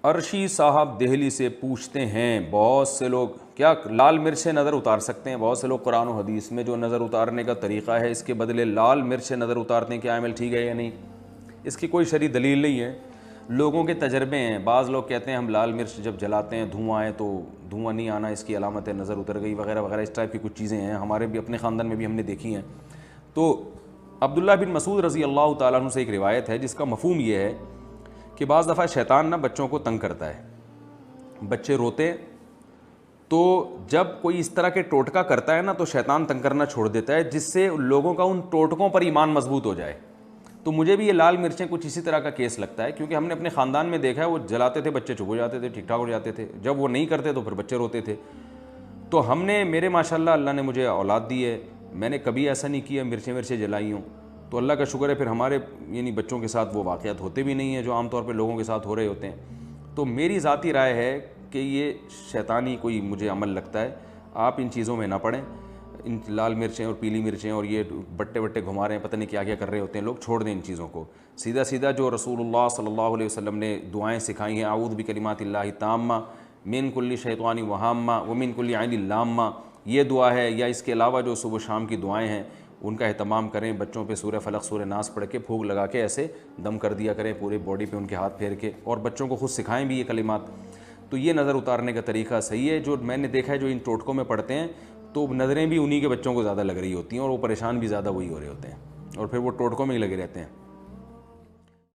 عرشی صاحب دہلی سے پوچھتے ہیں بہت سے لوگ کیا لال مرچ سے نظر اتار سکتے ہیں؟ بہت سے لوگ قرآن و حدیث میں جو نظر اتارنے کا طریقہ ہے اس کے بدلے لال مرچ سے نظر اتارتے ہیں، کیا عمل ٹھیک ہے یا نہیں؟ اس کی کوئی شرعی دلیل نہیں ہے، لوگوں کے تجربے ہیں۔ بعض لوگ کہتے ہیں ہم لال مرچ جب جلاتے ہیں دھواں آئے تو دھواں نہیں آنا اس کی علامت ہے، نظر اتر گئی وغیرہ وغیرہ، اس ٹائپ کی کچھ چیزیں ہیں، ہمارے بھی اپنے خاندان میں بھی ہم نے دیکھی ہیں۔ تو عبداللہ بن مسعود رضی اللہ تعالیٰ عنہ سے ایک روایت ہے جس کا مفہوم یہ ہے کہ بعض دفعہ شیطان نہ بچوں کو تنگ کرتا ہے، بچے روتے تو جب کوئی اس طرح کے ٹوٹکا کرتا ہے نا تو شیطان تنگ کرنا چھوڑ دیتا ہے، جس سے لوگوں کا ان ٹوٹکوں پر ایمان مضبوط ہو جائے۔ تو مجھے بھی یہ لال مرچیں کچھ اسی طرح کا کیس لگتا ہے، کیونکہ ہم نے اپنے خاندان میں دیکھا ہے وہ جلاتے تھے بچے چپ ہو جاتے تھے، ٹھیک ٹھاک ہو جاتے تھے، جب وہ نہیں کرتے تو پھر بچے روتے تھے۔ تو ہم نے میرے ماشاءاللہ اللہ نے مجھے اولاد دی ہے، میں نے کبھی ایسا نہیں کیا مرچیں جلائی ہوں، تو اللہ کا شکر ہے پھر ہمارے یعنی بچوں کے ساتھ وہ واقعات ہوتے بھی نہیں ہیں جو عام طور پہ لوگوں کے ساتھ ہو رہے ہوتے ہیں۔ تو میری ذاتی رائے ہے کہ یہ شیطانی کوئی مجھے عمل لگتا ہے، آپ ان چیزوں میں نہ پڑیں، ان لال مرچیں اور پیلی مرچیں اور یہ بٹے بٹے گھما رہے ہیں، پتہ نہیں کیا کیا کر رہے ہوتے ہیں لوگ، چھوڑ دیں ان چیزوں کو۔ سیدھا سیدھا جو رسول اللہ صلی اللہ علیہ وسلم نے دعائیں سکھائی ہیں، اعوذ بکلمات اللہ تامہ من کل شیطان وہامہ ومن کل عین لامہ، یہ دعا ہے، یا اس کے علاوہ جو صبح شام کی دعائیں ہیں ان کا اہتمام کریں، بچوں پہ سورہ فلق سورہ ناس پڑھ کے پھونک لگا کے ایسے دم کر دیا کریں پوری باڈی پہ ان کے ہاتھ پھیر کے، اور بچوں کو خود سکھائیں بھی یہ کلمات۔ تو یہ نظر اتارنے کا طریقہ صحیح ہے۔ جو میں نے دیکھا ہے جو ان ٹوٹکوں میں پڑھتے ہیں تو نظریں بھی انہی کے بچوں کو زیادہ لگ رہی ہوتی ہیں اور وہ پریشان بھی زیادہ وہی ہو رہے ہوتے ہیں، اور پھر وہ ٹوٹکوں میں ہی لگے رہتے ہیں۔